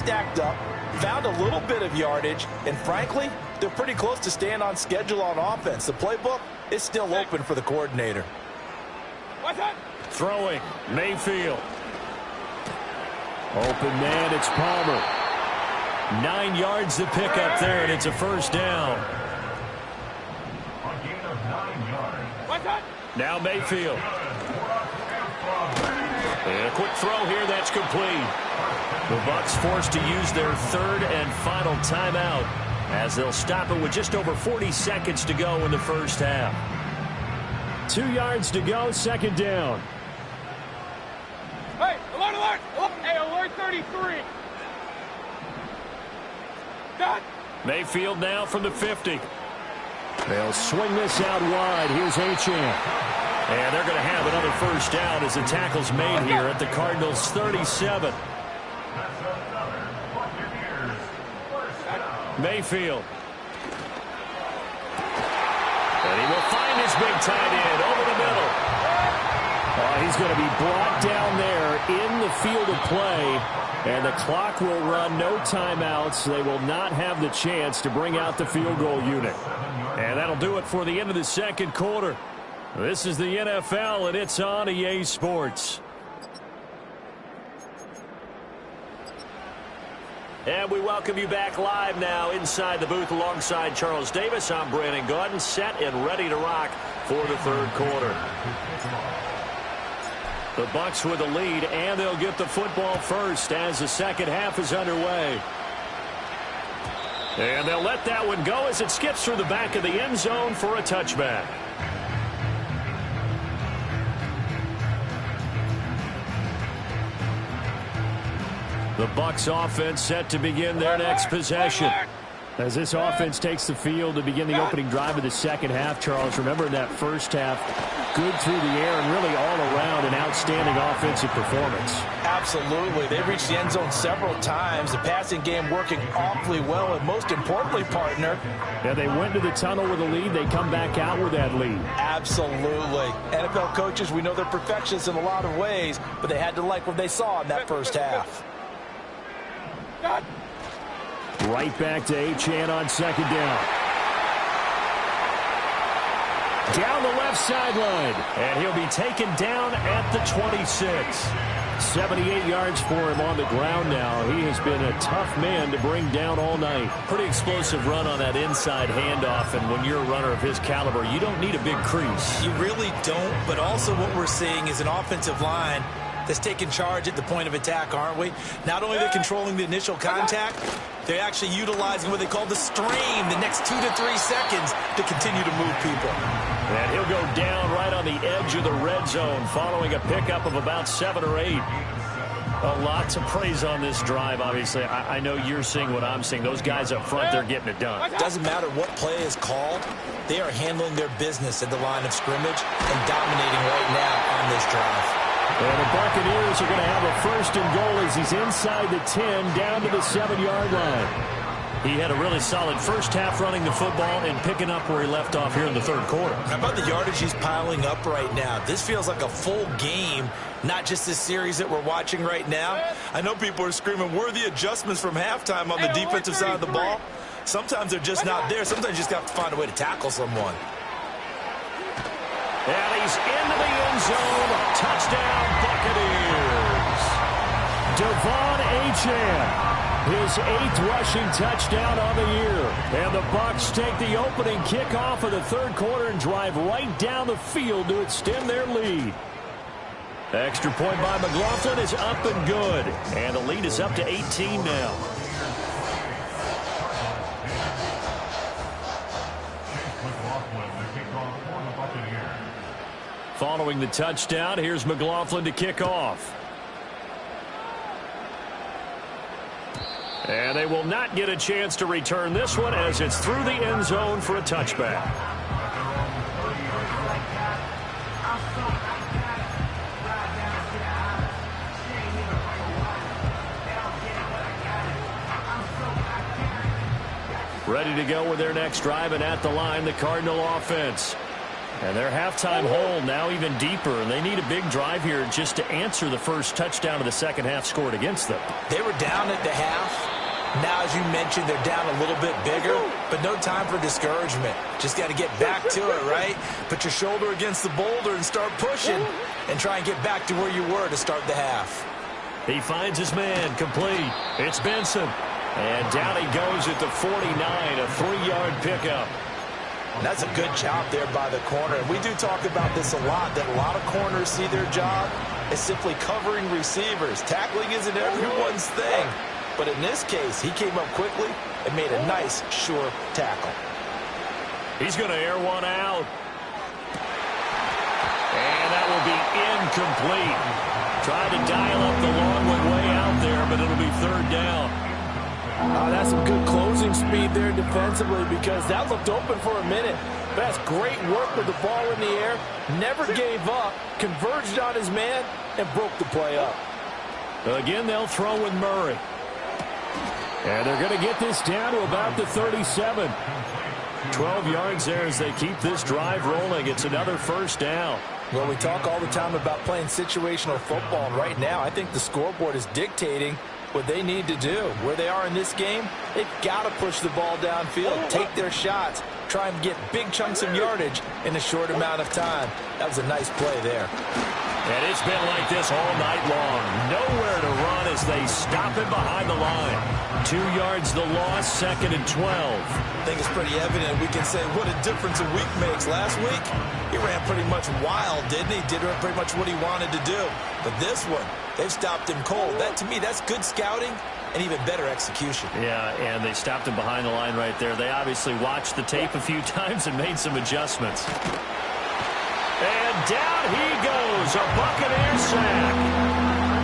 stacked up, found a little bit of yardage, and frankly, they're pretty close to staying on schedule on offense. The playbook is still open for the coordinator. Throwing, Mayfield. Open man, it's Palmer. 9 yards to pick up there, and it's a first down. Now Mayfield. And a quick throw here, that's complete. The Bucs forced to use their third and final timeout as they'll stop it with just over 40 seconds to go in the first half. 2 yards to go, second down. Hey, alert, alert! Hey, alert 33. Done. Mayfield now from the 50. They'll swing this out wide. Here's Achane. And they're going to have another first down as the tackle's made here at the Cardinals' 37. Mayfield. And he will find his big tight end over the middle. He's going to be brought down there in the field of play. And the clock will run, no timeouts. They will not have the chance to bring out the field goal unit. And that'll do it for the end of the second quarter. This is the NFL, and it's on EA Sports. And we welcome you back live now inside the booth alongside Charles Davis. I'm Brandon Gaudin, set and ready to rock for the third quarter. The Bucs with the lead, and they'll get the football first as the second half is underway. And they'll let that one go as it skips through the back of the end zone for a touchback. The Bucs offense set to begin their next possession. As this offense takes the field to begin the opening drive of the second half, Charles, remember in that first half, good through the air and really all around an outstanding offensive performance. Absolutely. They reached the end zone several times. The passing game working awfully well, and most importantly, partner. Yeah, they went to the tunnel with a lead. They come back out with that lead. Absolutely. NFL coaches, we know they're perfectionists in a lot of ways, but they had to like what they saw in that first half. Right back to Achane on second down. Down the left sideline. And he'll be taken down at the 26. 78 yards for him on the ground now. He has been a tough man to bring down all night. Pretty explosive run on that inside handoff, and when you're a runner of his caliber, you don't need a big crease. You really don't, but also what we're seeing is an offensive line that's taking charge at the point of attack, aren't we? Not only are they controlling the initial contact, they're actually utilizing what they call the stream, the next 2 to 3 seconds to continue to move people. And he'll go down right on the edge of the red zone following a pickup of about 7 or 8. A lot to praise on this drive, obviously. I know you're seeing what I'm seeing. Those guys up front, they're getting it done. Doesn't matter what play is called. They are handling their business at the line of scrimmage and dominating right now on this drive. And the Buccaneers are going to have a first and goal as he's inside the 10 down to the 7-yard line. He had a really solid first half running the football and picking up where he left off here in the third quarter. How about the yardage he's piling up right now? This feels like a full game, not just this series that we're watching right now. I know people are screaming, worthy adjustments from halftime on the defensive side of the ball. Sometimes they're just not there. Sometimes you just have to find a way to tackle someone. And he's into the end zone. Touchdown, Buccaneers. Devon Achane. His 8th rushing touchdown on the year. And the Bucs take the opening kickoff of the third quarter and drive right down the field to extend their lead. Extra point by McLaughlin is up and good. And the lead is up to 18 now. Following the touchdown, here's McLaughlin to kick off. And they will not get a chance to return this one as it's through the end zone for a touchback. Ready to go with their next drive, and at the line, the Cardinal offense. And their halftime hole now even deeper, and they need a big drive here just to answer the first touchdown of the second half scored against them. They were down at the half. Now, as you mentioned, they're down a little bit bigger, but no time for discouragement. Just got to get back to it, right? Put your shoulder against the boulder and start pushing and try and get back to where you were to start the half. He finds his man complete. It's Benson. And down he goes at the 49, a 3-yard pickup. That's a good job there by the corner. And we do talk about this a lot, that a lot of corners see their job as simply covering receivers. Tackling isn't everyone's thing. But in this case, he came up quickly and made a nice, sure tackle. He's going to air one out. And that will be incomplete. Tried to dial up the long way out there, but it'll be third down. That's some good closing speed there defensively because that looked open for a minute. But that's great work with the ball in the air. Never gave up, converged on his man, and broke the play up. Again, they'll throw with Murray. And they're going to get this down to about the 37. 12 yards there as they keep this drive rolling. It's another first down. Well, we talk all the time about playing situational football, and right now I think the scoreboard is dictating what they need to do. Where they are in this game, they've got to push the ball downfield, take their shots, try and get big chunks of yardage in a short amount of time. That was a nice play there. And it's been like this all night long. Nowhere to run as they stop him behind the line. 2 yards the loss, 2nd and 12. I think it's pretty evident. We can say what a difference a week makes. Last week, he ran pretty much wild, didn't he? Did pretty much what he wanted to do. But this one, they've stopped him cold. That, to me, that's good scouting and even better execution. Yeah, and they stopped him behind the line right there. They obviously watched the tape a few times and made some adjustments. And down he goes, a Buccaneer sack.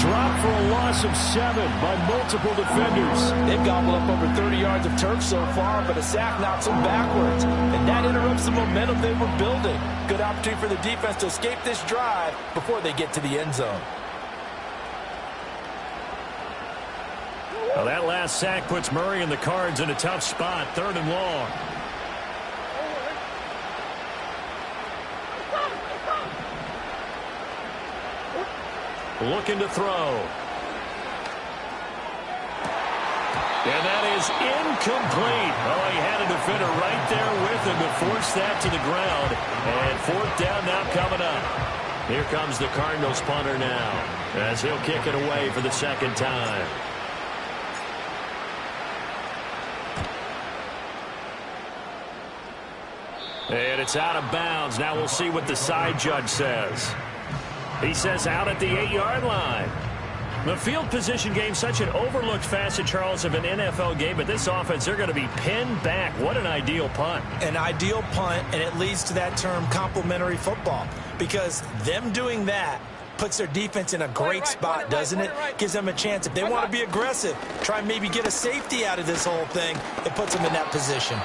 Dropped for a loss of 7 by multiple defenders. They've gobbled up over 30 yards of turf so far, but a sack knocks them backwards. And that interrupts the momentum they were building. Good opportunity for the defense to escape this drive before they get to the end zone. Well, that last sack puts Murray and the Cards in a tough spot, 3rd and long. Looking to throw. And that is incomplete. Oh, he had a defender right there with him to force that to the ground. And 4th down now coming up. Here comes the Cardinals punter now as he'll kick it away for the 2nd time. And it's out of bounds. Now we'll see what the side judge says. He says out at the 8-yard line. The field position game, such an overlooked facet, Charles, of an NFL game, but this offense, they're going to be pinned back. What an ideal punt. An ideal punt, and it leads to that term complementary football, because them doing that puts their defense in a great spot, doesn't it? Gives them a chance. If they want to be aggressive, try and maybe get a safety out of this whole thing, it puts them in that position.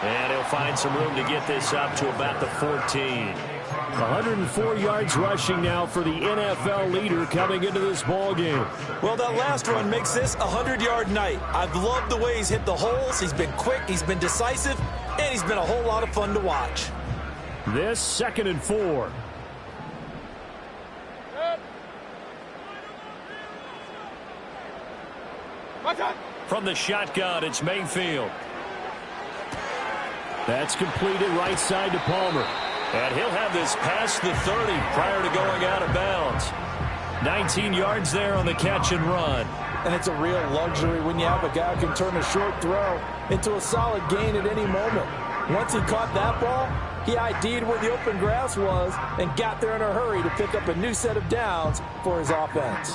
And he'll find some room to get this up to about the 14. 104 yards rushing now for the NFL leader coming into this ball game. Well, that last run makes this a 100-yard night. I've loved the way he's hit the holes. He's been quick, he's been decisive, and he's been a whole lot of fun to watch. This 2nd and 4. From the shotgun, it's Mayfield. That's completed right side to Palmer. And he'll have this past the 30 prior to going out of bounds. 19 yards there on the catch and run. And it's a real luxury when you have a guy who can turn a short throw into a solid gain at any moment. Once he caught that ball, he ID'd where the open grass was and got there in a hurry to pick up a new set of downs for his offense.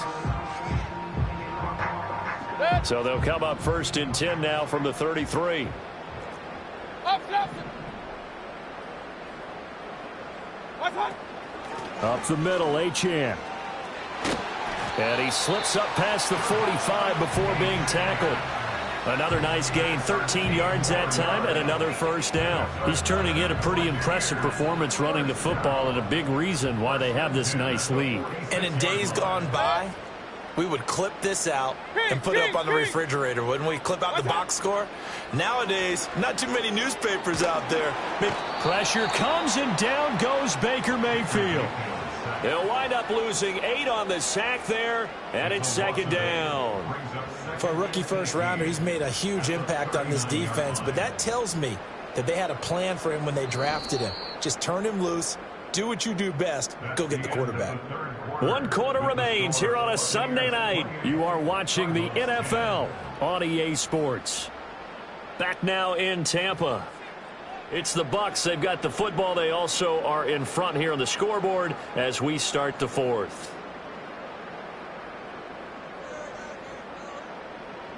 So they'll come up 1st and 10 now from the 33. Up the middle, Achane. And he slips up past the 45 before being tackled. Another nice gain, 13 yards that time, and another first down. He's turning in a pretty impressive performance running the football, and a big reason why they have this nice lead. And in days gone by, We would clip this out and put it up on the refrigerator, wouldn't we? Clip out the box score. Nowadays, not too many newspapers out there. Pressure comes, and down goes Baker Mayfield. They'll wind up losing 8 on the sack there, and it's second down. For a rookie first-rounder, he's made a huge impact on this defense, but that tells me that they had a plan for him when they drafted him. Just turn him loose, do what you do best, go get the quarterback. 1 quarter remains here on a Sunday night. You are watching the NFL on EA Sports. Back now in Tampa. It's the Bucs. They've got the football. They also are in front here on the scoreboard as we start the fourth.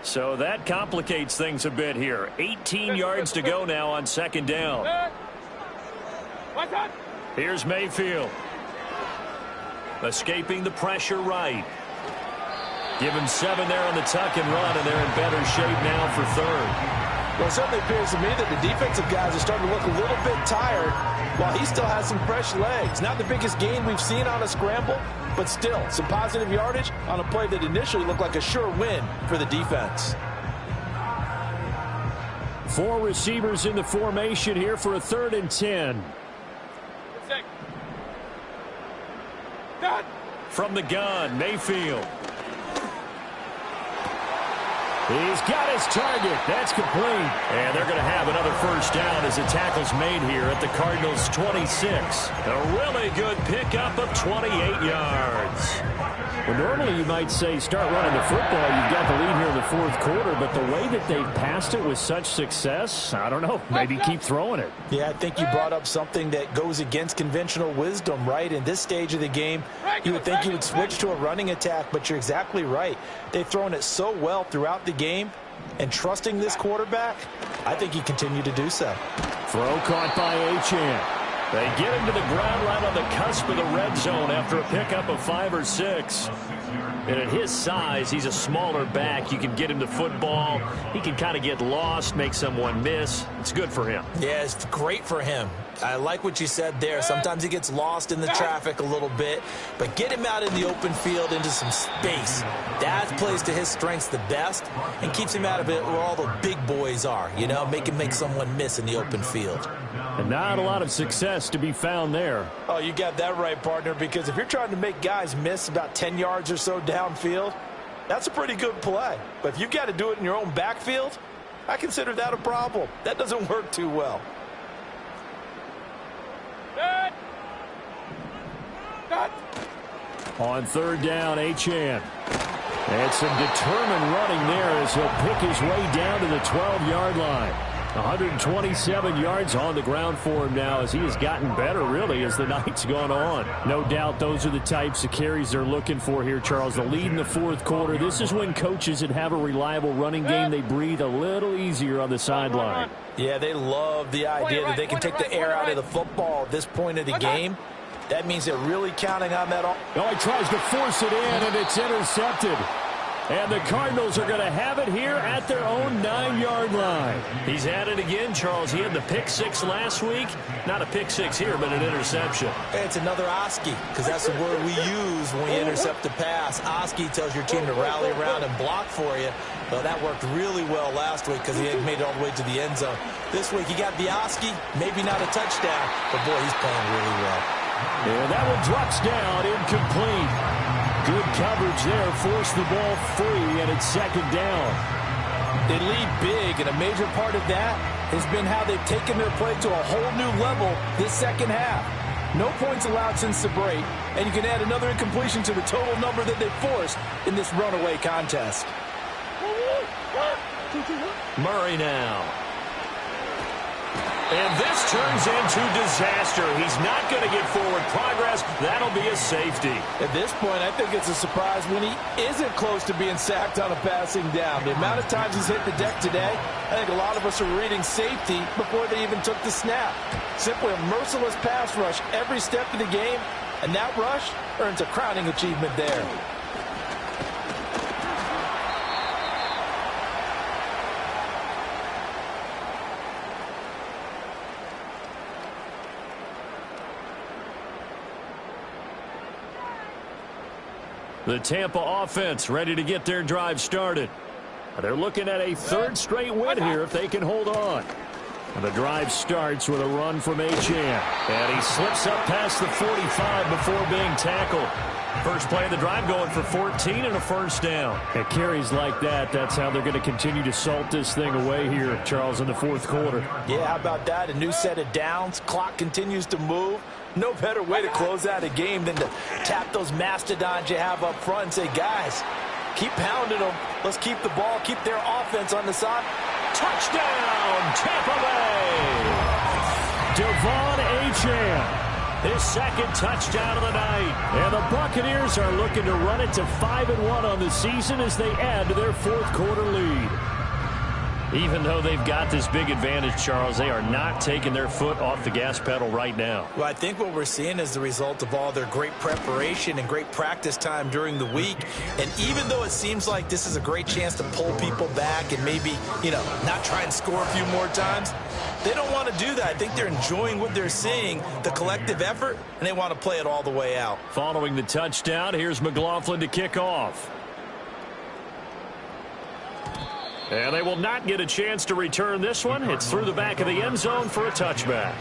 So that complicates things a bit here. 18 yards to go now on second down. Here's Mayfield. Escaping the pressure right. Give him 7 there on the tuck and run, and they're in better shape now for third. Well, it certainly appears to me that the defensive guys are starting to look a little bit tired while he still has some fresh legs. Not the biggest gain we've seen on a scramble, but still some positive yardage on a play that initially looked like a sure win for the defense. 4 receivers in the formation here for a 3rd and 10. From the gun, Mayfield. He's got his target. That's complete. And they're going to have another first down as the tackle's made here at the Cardinals' 26. A really good pickup of 28 yards. Well, normally you might say start running the football. You've got the lead here in the 4th quarter, but the way that they've passed it with such success, I don't know, maybe keep throwing it. Yeah, I think you brought up something that goes against conventional wisdom, right? In this stage of the game, you would think you would switch to a running attack, but you're exactly right. They've thrown it so well throughout the game, and trusting this quarterback, I think he continued to do so. Throw caught by Achane. They get him to the ground right on the cusp of the red zone after a pickup of 5 or 6. And at his size, he's a smaller back. You can get him to football. He can kind of get lost, make someone miss. It's good for him. Yeah, it's great for him. I like what you said there. Sometimes he gets lost in the traffic a little bit, but get him out in the open field into some space. That plays to his strengths the best and keeps him out of it where all the big boys are, you know, make someone miss in the open field. And not a lot of success to be found there. Oh, you got that right, partner, because if you're trying to make guys miss about 10 yards or so downfield, that's a pretty good play. But if you've got to do it in your own backfield, I consider that a problem. That doesn't work too well. On 3rd down, Achane. And some determined running there as he'll pick his way down to the 12-yard line. 127 yards on the ground for him now as he has gotten better, really, as the night's gone on. No doubt those are the types of carries they're looking for here, Charles. The lead in the 4th quarter. This is when coaches that have a reliable running game, they breathe a little easier on the sideline. Yeah, they love the idea that they can take the air out of the football at this point of the game. That means they're really counting on that. Oh, he tries to force it in, and it's intercepted. And the Cardinals are going to have it here at their own 9-yard line. He's at it again, Charles. He had the pick 6 last week. Not a pick 6 here, but an interception. It's another Oski, because that's the word we use when you intercept a pass. Oski tells your team to rally around and block for you. Well, that worked really well last week because he had made it all the way to the end zone. This week he got the Oski, maybe not a touchdown, but boy, he's playing really well. And that one drops down, incomplete. Good coverage there, forced the ball free, and it's 2nd down. They lead big, and a major part of that has been how they've taken their play to a whole new level this second half. No points allowed since the break, and you can add another incompletion to the total number that they've forced in this runaway contest. Murray now. And this turns into disaster. He's not going to get forward progress. That'll be a safety. At this point, I think it's a surprise when he isn't close to being sacked on a passing down. The amount of times he's hit the deck today, I think a lot of us are reading safety before they even took the snap. Simply a merciless pass rush every step of the game, and that rush earns a crowning achievement there. The Tampa offense ready to get their drive started. They're looking at a third straight win here if they can hold on. And the drive starts with a run from Achane. And he slips up past the 45 before being tackled. First play of the drive going for 14 and a first down. At carries like that, that's how they're going to continue to salt this thing away here, Charles, in the fourth quarter. Yeah, how about that? A new set of downs. Clock continues to move. No better way to close out a game than to tap those mastodons you have up front and say, guys, keep pounding them. Let's keep the ball, keep their offense on the side. Touchdown, Tampa Bay! Devon Achane. His second touchdown of the night. And the Buccaneers are looking to run it to 5-1 on the season as they add to their fourth quarter lead. Even though they've got this big advantage, Charles, they are not taking their foot off the gas pedal right now. Well, I think what we're seeing is the result of all their great preparation and great practice time during the week. And even though it seems like this is a great chance to pull people back and maybe, not try and score a few more times, they don't want to do that. I think they're enjoying what they're seeing, the collective effort, and they want to play it all the way out. Following the touchdown, here's McLaughlin to kick off. And they will not get a chance to return this one. It's through the back of the end zone for a touchback.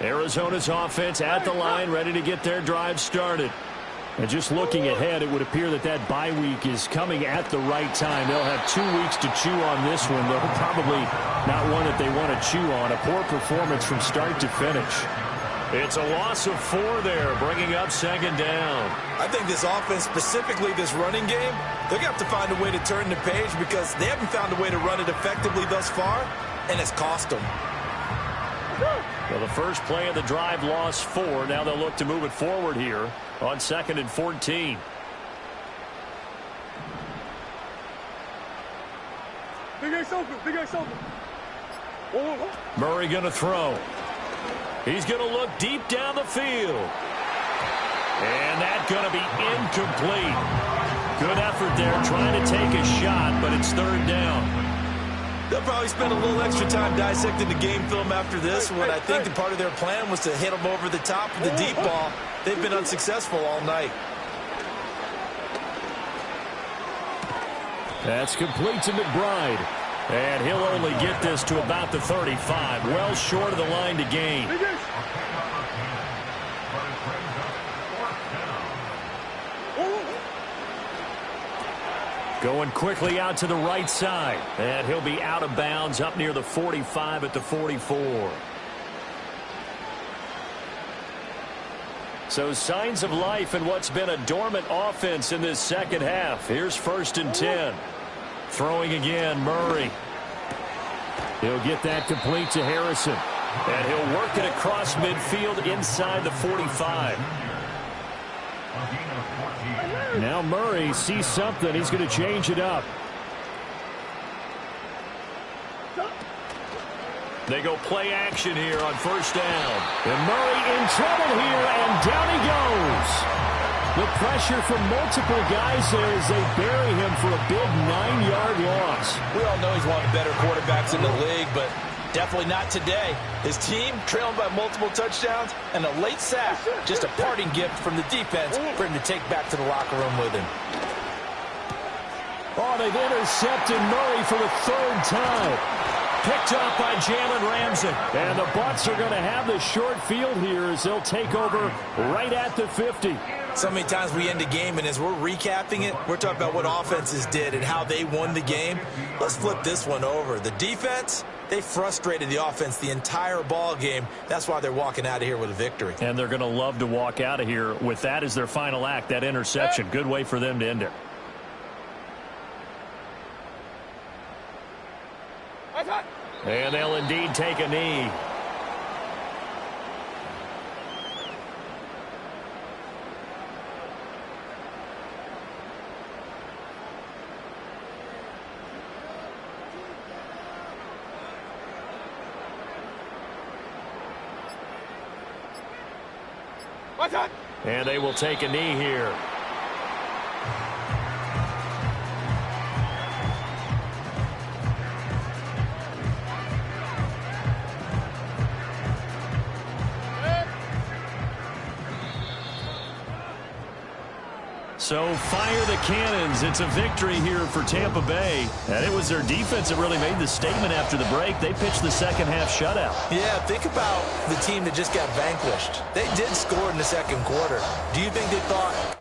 Arizona's offense at the line, ready to get their drive started. And just looking ahead, it would appear that that bye week is coming at the right time. They'll have 2 weeks to chew on this one, though probably not one that they want to chew on. A poor performance from start to finish. It's a loss of 4 there, bringing up second down. I think this offense, specifically this running game, they're going to have to find a way to turn the page because they haven't found a way to run it effectively thus far, and it's cost them. Well, the first play of the drive lost 4. Now they'll look to move it forward here on 2nd and 14. Big Ace open, Big Ace open. Murray going to throw. He's going to look deep down the field. And that's going to be incomplete. Good effort there trying to take a shot, but it's third down. They'll probably spend a little extra time dissecting the game film after this one. I think that part of their plan was to hit them over the top of the deep ball. They've been unsuccessful all night. That's complete to McBride. And he'll only get this to about the 35. Well short of the line to gain. Going quickly out to the right side. And he'll be out of bounds up near the 45 at the 44. So signs of life in what's been a dormant offense in this second half. Here's 1st and 10. Throwing again, Murray. He'll get that complete to Harrison. And he'll work it across midfield inside the 45. Now Murray sees something. He's going to change it up. They go play action here on 1st down. And Murray in trouble here, and down he goes. The pressure from multiple guys there as they bury him for a big 9-yard loss. We all know he's one of the better quarterbacks in the league, but definitely not today. His team trailing by multiple touchdowns and a late sack. Just a parting gift from the defense for him to take back to the locker room with him. Oh, they've intercepted Murray for the 3rd time. Picked up by Jalen Ramsey. And the Bucs are going to have the short field here as they'll take over right at the 50. So many times we end a game, and as we're recapping it, we're talking about what offenses did and how they won the game. Let's flip this one over. The defense, they frustrated the offense the entire ball game. That's why they're walking out of here with a victory. And they're going to love to walk out of here with that as their final act, that interception. Good way for them to end it. And they'll indeed take a knee. And they will take a knee here. So fire the cannons. It's a victory here for Tampa Bay. And it was their defense that really made the statement after the break. They pitched the second half shutout. Yeah, think about the team that just got vanquished. They did score in the second quarter. Do you think they thought...